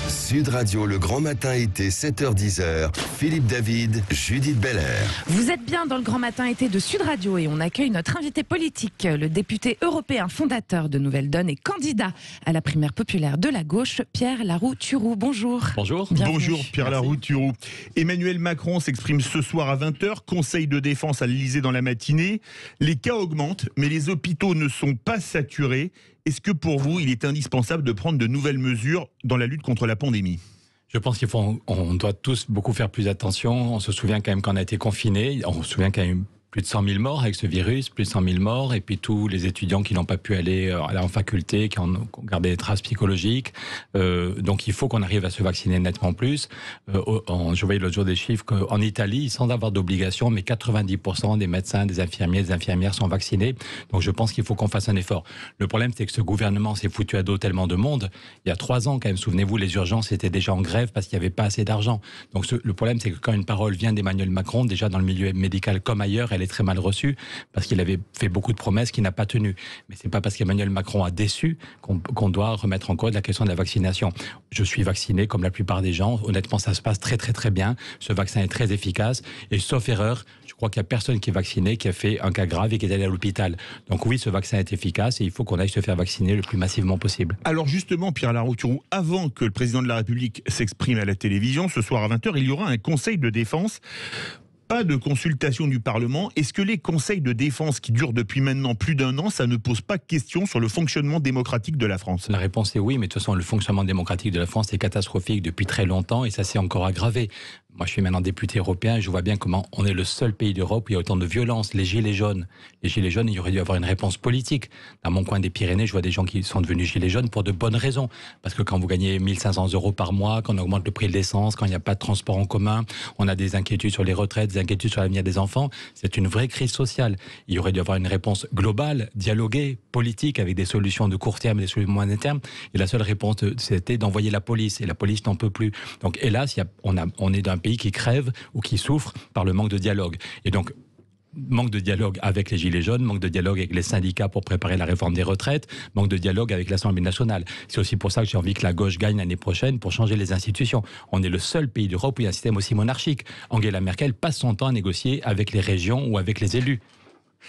Sud Radio, le grand matin été, 7h-10h. Philippe David, Judith Belair. Vous êtes bien dans le grand matin été de Sud Radio et on accueille notre invité politique, le député européen fondateur de Nouvelle Donne et candidat à la primaire populaire de la gauche, Pierre Laroux-Thuroux. Bonjour. Bonjour. Bienvenue. Bonjour Pierre Laroux-Thuroux. Emmanuel Macron s'exprime ce soir à 20h, conseil de défense à l'Elysée dans la matinée. Les cas augmentent, mais les hôpitaux ne sont pas saturés. Est-ce que pour vous, il est indispensable de prendre de nouvelles mesures dans la lutte contre la pandémie ? Je pense on doit tous beaucoup faire plus attention. On se souvient quand même qu'on a été confinés. On se souvient qu'il y a eu plus de 100 000 morts avec ce virus, plus de 100 000 morts, et puis tous les étudiants qui n'ont pas pu aller en faculté, qui ont gardé des traces psychologiques. Donc il faut qu'on arrive à se vacciner nettement plus. Je voyais l'autre jour des chiffres qu'en Italie, sans avoir d'obligation, mais 90% des médecins, des infirmiers, des infirmières sont vaccinés. Donc je pense qu'il faut qu'on fasse un effort. Le problème, c'est que ce gouvernement s'est foutu à dos tellement de monde. Il y a 3 ans, quand même, souvenez-vous, les urgences étaient déjà en grève parce qu'il n'y avait pas assez d'argent. Donc le problème, c'est que quand une parole vient d'Emmanuel Macron, déjà dans le milieu médical comme ailleurs, elle est très mal reçu parce qu'il avait fait beaucoup de promesses qu'il n'a pas tenues. Mais c'est pas parce qu'Emmanuel Macron a déçu qu'on doit remettre en cause la question de la vaccination. Je suis vacciné comme la plupart des gens. Honnêtement, ça se passe très très très bien. Ce vaccin est très efficace et sauf erreur, je crois qu'il y a personne qui est vacciné qui a fait un cas grave et qui est allé à l'hôpital. Donc oui, ce vaccin est efficace et il faut qu'on aille se faire vacciner le plus massivement possible. Alors justement, Pierre Laroux-Thuroux, avant que le président de la République s'exprime à la télévision, ce soir à 20h, il y aura un conseil de défense. Pas de consultation du Parlement. Est-ce que les conseils de défense qui durent depuis maintenant plus d'1 an, ça ne pose pas question sur le fonctionnement démocratique de la France ? La réponse est oui, mais de toute façon, le fonctionnement démocratique de la France est catastrophique depuis très longtemps et ça s'est encore aggravé. Moi, je suis maintenant député européen et je vois bien comment on est le seul pays d'Europe où il y a autant de violence. Les gilets jaunes, il y aurait dû avoir une réponse politique. Dans mon coin des Pyrénées, je vois des gens qui sont devenus gilets jaunes pour de bonnes raisons. Parce que quand vous gagnez 1 500 € par mois, quand on augmente le prix de l'essence, quand il n'y a pas de transport en commun, on a des inquiétudes sur les retraites, des inquiétudes sur l'avenir des enfants, c'est une vraie crise sociale. Il y aurait dû avoir une réponse globale, dialoguée, politique, avec des solutions de court terme et des solutions de moyen terme. Et la seule réponse, c'était d'envoyer la police. Et la police n'en peut plus. Donc hélas, on est d'un pays qui crève ou qui souffre par le manque de dialogue. Et donc, manque de dialogue avec les Gilets jaunes, manque de dialogue avec les syndicats pour préparer la réforme des retraites, manque de dialogue avec l'Assemblée nationale. C'est aussi pour ça que j'ai envie que la gauche gagne l'année prochaine pour changer les institutions. On est le seul pays d'Europe où il y a un système aussi monarchique. Angela Merkel passe son temps à négocier avec les régions ou avec les élus.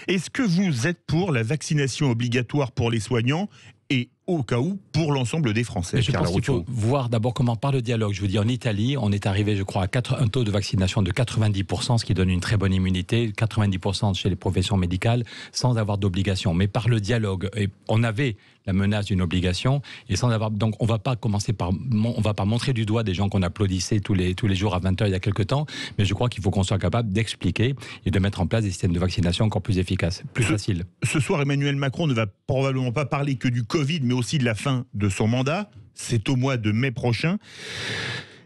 Est-ce que vous êtes pour la vaccination obligatoire pour les soignants et au cas où pour l'ensemble des Français? Je pense qu'il faut voir d'abord comment par le dialogue. Je vous dis, en Italie, on est arrivé, je crois, à un taux de vaccination de 90%, ce qui donne une très bonne immunité, 90% chez les professions médicales, sans avoir d'obligation. Mais par le dialogue, et on avait la menace d'une obligation, et sans avoir. Donc, on va pas montrer du doigt des gens qu'on applaudissait tous les jours à 20h il y a quelque temps, mais je crois qu'il faut qu'on soit capable d'expliquer et de mettre en place des systèmes de vaccination encore plus efficaces, plus faciles. Ce soir, Emmanuel Macron ne va probablement pas parler que du Covid, mais aussi de la fin de son mandat. C'est au mois de mai prochain.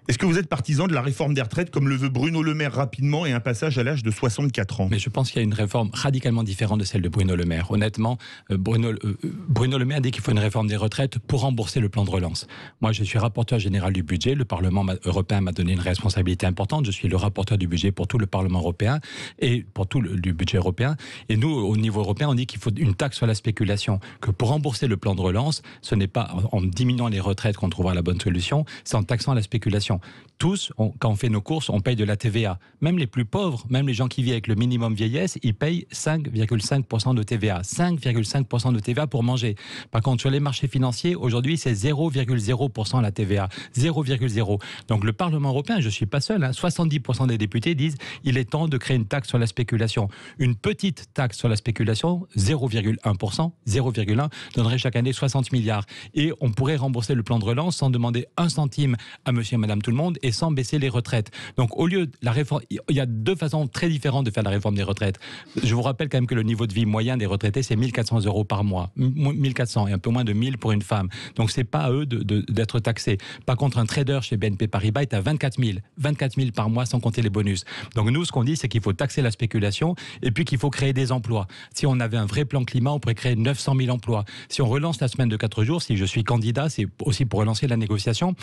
Est-ce que vous êtes partisan de la réforme des retraites comme le veut Bruno Le Maire rapidement et un passage à l'âge de 64 ans? Mais je pense qu'il y a une réforme radicalement différente de celle de Bruno Le Maire. Honnêtement, Bruno Le Maire dit qu'il faut une réforme des retraites pour rembourser le plan de relance. Moi, je suis rapporteur général du budget. Le Parlement européen m'a donné une responsabilité importante. Je suis le rapporteur du budget pour tout le Parlement européen et pour tout du budget européen. Et nous, au niveau européen, on dit qu'il faut une taxe sur la spéculation. Que pour rembourser le plan de relance, ce n'est pas en diminuant les retraites qu'on trouvera la bonne solution, c'est en taxant la spéculation. Tous, quand on fait nos courses, on paye de la TVA. Même les plus pauvres, même les gens qui vivent avec le minimum vieillesse, ils payent 5,5% de TVA. 5,5% de TVA pour manger. Par contre, sur les marchés financiers, aujourd'hui, c'est 0,0% la TVA. 0,0. Donc le Parlement européen, je ne suis pas seul, 70% des députés disent il est temps de créer une taxe sur la spéculation. Une petite taxe sur la spéculation, 0,1%, 0,1, donnerait chaque année 60 milliards. Et on pourrait rembourser le plan de relance sans demander 1 centime à monsieur et madame tout le monde et sans baisser les retraites. Donc au lieu de la réforme, il y a 2 façons très différentes de faire la réforme des retraites. Je vous rappelle quand même que le niveau de vie moyen des retraités, c'est 1 400 € par mois. 1 400 et un peu moins de 1 000 pour une femme. Donc c'est pas à eux d'être taxés. Par contre, un trader chez BNP Paribas est à 24 000. 24 000 par mois sans compter les bonus. Donc nous, ce qu'on dit, c'est qu'il faut taxer la spéculation et puis qu'il faut créer des emplois. Si on avait un vrai plan climat, on pourrait créer 900 000 emplois. Si on relance la semaine de 4 jours, si je suis candidat, c'est aussi pour relancer la négociation.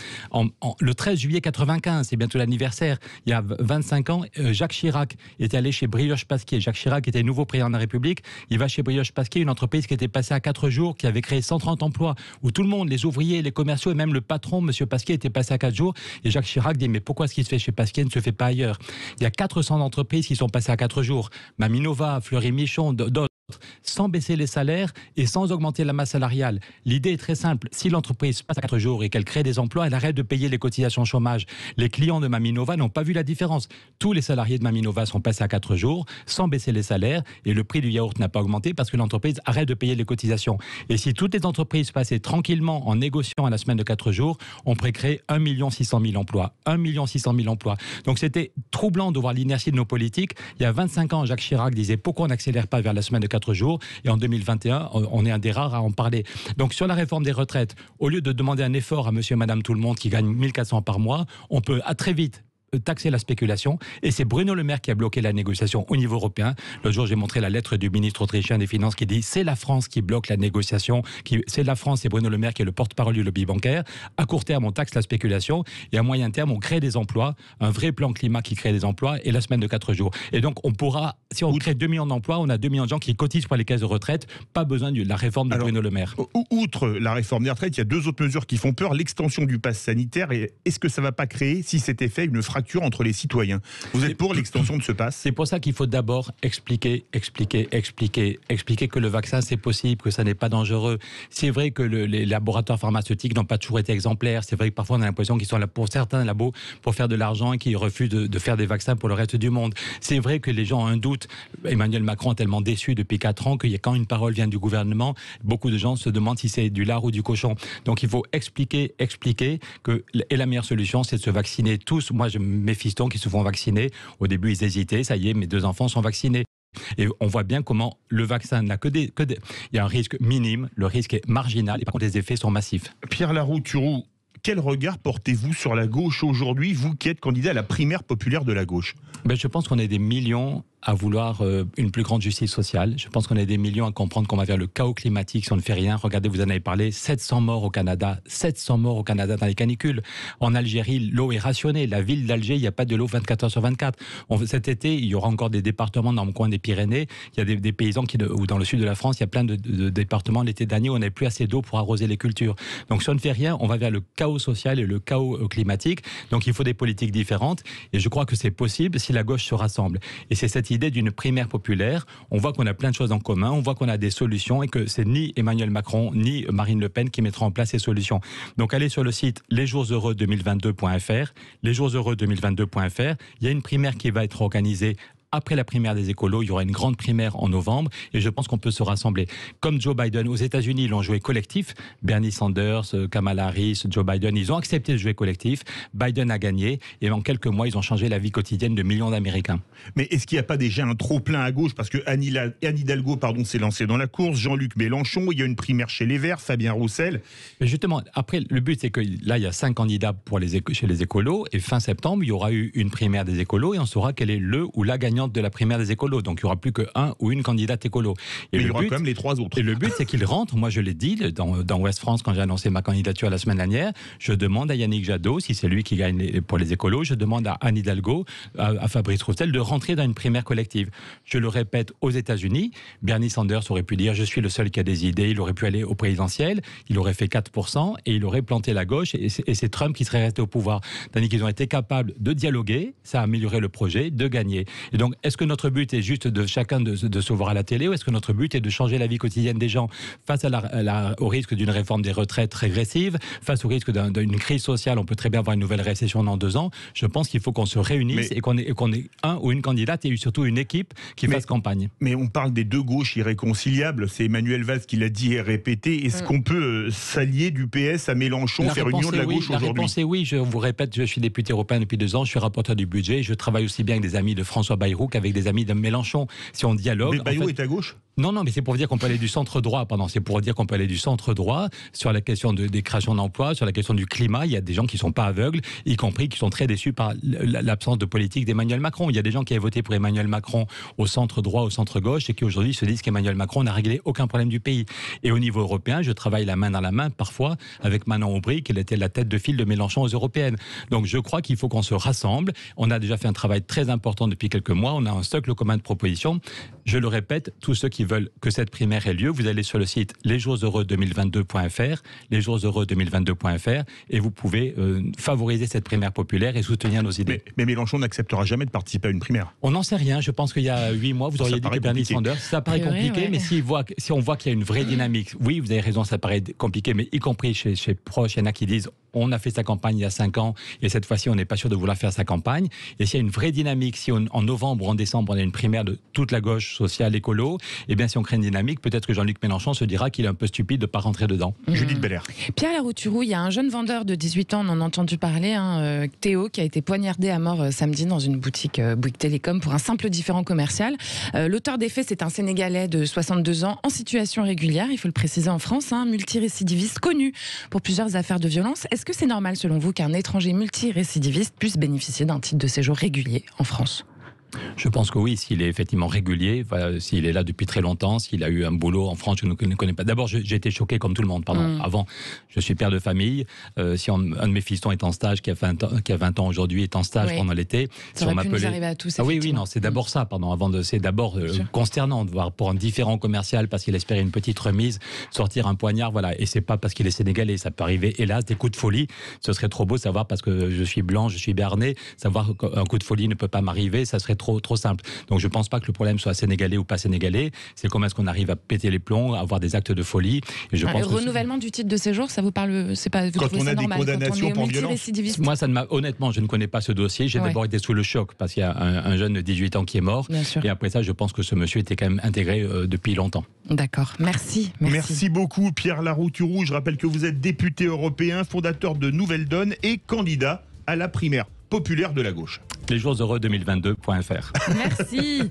Le 13 juillet juillet 95, c'est bientôt l'anniversaire. Il y a 25 ans, Jacques Chirac était allé chez Brioche-Pasquier. Jacques Chirac était nouveau président de la République. Il va chez Brioche-Pasquier, une entreprise qui était passée à 4 jours, qui avait créé 130 emplois, où tout le monde, les ouvriers, les commerciaux et même le patron, M. Pasquier, était passé à 4 jours. Et Jacques Chirac dit, mais pourquoi ce qui se fait chez Pasquier ne se fait pas ailleurs? Il y a 400 entreprises qui sont passées à 4 jours. Maminova, Fleury-Michon, d'autres, sans baisser les salaires et sans augmenter la masse salariale. L'idée est très simple. Si l'entreprise passe à 4 jours et qu'elle crée des emplois, elle arrête de payer les cotisations chômage. Les clients de Maminova n'ont pas vu la différence. Tous les salariés de Maminova sont passés à 4 jours sans baisser les salaires et le prix du yaourt n'a pas augmenté parce que l'entreprise arrête de payer les cotisations. Et si toutes les entreprises passaient tranquillement en négociant à la semaine de 4 jours, on pourrait créer 1 600 000 emplois. 1 600 000 emplois. Donc c'était troublant de voir l'inertie de nos politiques. Il y a 25 ans, Jacques Chirac disait pourquoi on n'accélère pas vers la semaine de 4 jours, et en 2021, on est un des rares à en parler. Donc sur la réforme des retraites, au lieu de demander un effort à monsieur et madame tout le monde qui gagne 1400 par mois, on peut très vite taxer la spéculation, et c'est Bruno Le Maire qui a bloqué la négociation au niveau européen. L'autre jour, j'ai montré la lettre du ministre autrichien des Finances qui dit c'est la France qui bloque la négociation, c'est la France et Bruno Le Maire qui est le porte-parole du lobby bancaire. À court terme, on taxe la spéculation, et à moyen terme, on crée des emplois, un vrai plan climat qui crée des emplois, et la semaine de 4 jours. Et donc, on pourra, si on crée 2 millions d'emplois, on a 2 millions de gens qui cotisent pour les caisses de retraite, pas besoin de la réforme de Bruno Le Maire. Outre la réforme des retraites, il y a 2 autres mesures qui font peur, l'extension du pass sanitaire, et est-ce que ça ne va pas créer, si c'était fait, une fracture entre les citoyens? Vous êtes pour l'extension de ce pass? C'est pour ça qu'il faut d'abord expliquer que le vaccin c'est possible, que ça n'est pas dangereux. C'est vrai que les laboratoires pharmaceutiques n'ont pas toujours été exemplaires. C'est vrai que parfois on a l'impression qu'ils sont là pour certains labos pour faire de l'argent et qu'ils refusent de faire des vaccins pour le reste du monde. C'est vrai que les gens ont un doute. Emmanuel Macron est tellement déçu depuis 4 ans quand une parole vient du gouvernement, beaucoup de gens se demandent si c'est du lard ou du cochon. Donc il faut expliquer que la meilleure solution c'est de se vacciner tous. Moi, mes fistons qui se font vacciner, au début ils hésitaient, ça y est, mes 2 enfants sont vaccinés. Et on voit bien comment le vaccin n'a que des... Il y a un risque minime, le risque est marginal, et par contre les effets sont massifs. Pierre Laroux-Turou, quel regard portez-vous sur la gauche aujourd'hui, vous qui êtes candidat à la primaire populaire de la gauche? Je pense qu'on est des millions à vouloir une plus grande justice sociale. Je pense qu'on est des millions à comprendre qu'on va vers le chaos climatique si on ne fait rien. Regardez, vous en avez parlé, 700 morts au Canada dans les canicules. En Algérie, l'eau est rationnée. La ville d'Alger, il n'y a pas de l'eau 24 heures sur 24. Cet été, il y aura encore des départements dans le coin des Pyrénées. Il y a des paysans ou dans le sud de la France, il y a plein de départements l'été dernier où on n'avait plus assez d'eau pour arroser les cultures. Donc si on ne fait rien, on va vers le chaos social et le chaos climatique. Donc il faut des politiques différentes. Et je crois que c'est possible si la gauche se rassemble. Et c'est cette idée d'une primaire populaire. On voit qu'on a plein de choses en commun, on voit qu'on a des solutions et que c'est ni Emmanuel Macron ni Marine Le Pen qui mettront en place ces solutions. Donc allez sur le site lesjoursheureux2022.fr, lesjoursheureux2022.fr. Il y a une primaire qui va être organisée après la primaire des écolos, il y aura une grande primaire en novembre et je pense qu'on peut se rassembler. Comme Joe Biden, aux États-Unis, ils l'ont joué collectif. Bernie Sanders, Kamala Harris, Joe Biden, ils ont accepté de jouer collectif. Biden a gagné et en quelques mois, ils ont changé la vie quotidienne de millions d'Américains. Mais est-ce qu'il n'y a pas déjà un trop-plein à gauche? Parce que Anne Hidalgo s'est lancée dans la course, Jean-Luc Mélenchon, il y a une primaire chez les Verts, Fabien Roussel. Mais justement, après, le but, c'est que là, il y a 5 candidats chez les écolos et fin septembre, il y aura eu une primaire des écolos et on saura quel est le ou la gagnante de la primaire des écolos. Donc, il n'y aura plus qu'un ou une candidate écolo. Et mais il y aura quand même les 3 autres. Et le but, c'est qu'ils rentrent. Moi, je l'ai dit dans Ouest France, quand j'ai annoncé ma candidature la semaine dernière, je demande à Yannick Jadot, si c'est lui qui gagne pour les écolos, je demande à Anne Hidalgo, à Fabrice Roussel, de rentrer dans une primaire collective. Je le répète, aux États-Unis, Bernie Sanders aurait pu dire « je suis le seul qui a des idées », il aurait pu aller au présidentiel, il aurait fait 4% et il aurait planté la gauche et c'est Trump qui serait resté au pouvoir. Tandis qu'ils ont été capables de dialoguer, ça a amélioré le projet, de gagner. Et donc, est-ce que notre but est juste de chacun de se voir à la télé ou est-ce que notre but est de changer la vie quotidienne des gens face au risque d'une réforme des retraites régressive, face au risque d'une crise sociale, on peut très bien avoir une nouvelle récession dans 2 ans. Je pense qu'il faut qu'on se réunisse et qu'on ait un ou une candidate et surtout une équipe qui fasse campagne. Mais on parle des 2 gauches irréconciliables, c'est Emmanuel Valls qui l'a dit et répété. Est-ce qu'on peut s'allier du PS à Mélenchon, faire union de la gauche aujourd'hui? La réponse est oui, je vous répète, je suis député européen depuis 2 ans, je suis rapporteur du budget, je travaille aussi bien avec des amis de François Bayrou qu'avec des amis de Mélenchon. Si on dialogue... Mais Bayrou est à gauche? Non, mais c'est pour dire qu'on peut aller du centre droit, c'est pour dire qu'on peut aller du centre droit sur la question des créations d'emplois, sur la question du climat. Il y a des gens qui ne sont pas aveugles, y compris qui sont très déçus par l'absence de politique d'Emmanuel Macron. Il y a des gens qui avaient voté pour Emmanuel Macron au centre droit, au centre gauche, et qui aujourd'hui se disent qu'Emmanuel Macron n'a réglé aucun problème du pays. Et au niveau européen, je travaille la main dans la main, parfois, avec Manon Aubry, qui était la tête de file de Mélenchon aux européennes. Donc je crois qu'il faut qu'on se rassemble. On a déjà fait un travail très important depuis quelques mois. On a un socle commun de propositions. Je le répète, tous ceux qui veulent que cette primaire ait lieu, vous allez sur le site lesjoursheureux2022.fr, lesjoursheureux2022.fr, et vous pouvez favoriser cette primaire populaire et soutenir nos idées. Mais Mélenchon n'acceptera jamais de participer à une primaire. On n'en sait rien. Je pense qu'il y a 8 mois, vous auriez dit que Bernie Sanders. Ça paraît compliqué, ouais. Mais si on voit qu'il y a une vraie dynamique, oui, vous avez raison, ça paraît compliqué, mais y compris chez proches, il y en a qui disent on a fait sa campagne il y a 5 ans et cette fois-ci on n'est pas sûr de vouloir faire sa campagne. Et s'il y a une vraie dynamique, si en novembre ou en décembre on a une primaire de toute la gauche sociale écolo, et bien si on crée une dynamique, peut-être que Jean-Luc Mélenchon se dira qu'il est un peu stupide de ne pas rentrer dedans. Judith Belair. Pierre Larouturou, il y a un jeune vendeur de 18 ans, on en a entendu parler, Théo, qui a été poignardé à mort samedi dans une boutique Bouygues Télécom pour un simple différend commercial. L'auteur des faits, c'est un Sénégalais de 62 ans en situation régulière, il faut le préciser en France, multirécidiviste connu pour plusieurs affaires de violence. Est-ce que c'est normal selon vous qu'un étranger multirécidiviste puisse bénéficier d'un titre de séjour régulier en France ? Je pense que oui, s'il est effectivement régulier, s'il est là depuis très longtemps, s'il a eu un boulot en France, je ne connais pas. D'abord, j'ai été choqué comme tout le monde. Avant, je suis père de famille. Si un de mes fistons est en stage, qui a 20 ans aujourd'hui, est en stage pendant l'été, ça aurait pu nous arriver à tous. Oui, non, c'est d'abord ça. C'est d'abord consternant de voir pour un différend commercial parce qu'il espérait une petite remise sortir un poignard, voilà. Et c'est pas parce qu'il est sénégalais, ça peut arriver. Hélas, des coups de folie. Ce serait trop beau de savoir parce que je suis blanc, je suis béarnais, savoir qu'un coup de folie ne peut pas m'arriver, ça serait trop simple. Donc je ne pense pas que le problème soit sénégalais ou pas sénégalais. C'est comment est-ce qu'on arrive à péter les plombs, à avoir des actes de folie. Et je pense le renouvellement du titre de séjour, ça vous parle, c'est pas, vous quand trouvez on ça a normal, des condamnations pour violence. Moi, honnêtement, je ne connais pas ce dossier. J'ai d'abord été sous le choc parce qu'il y a un jeune de 18 ans qui est mort. Et après ça, je pense que ce monsieur était quand même intégré depuis longtemps. D'accord. Merci. Merci beaucoup, Pierre Larouturou. Je rappelle que vous êtes député européen, fondateur de Nouvelle Donne et candidat à la primaire populaire de la gauge. Lesjoursheureux2022.fr. Merci.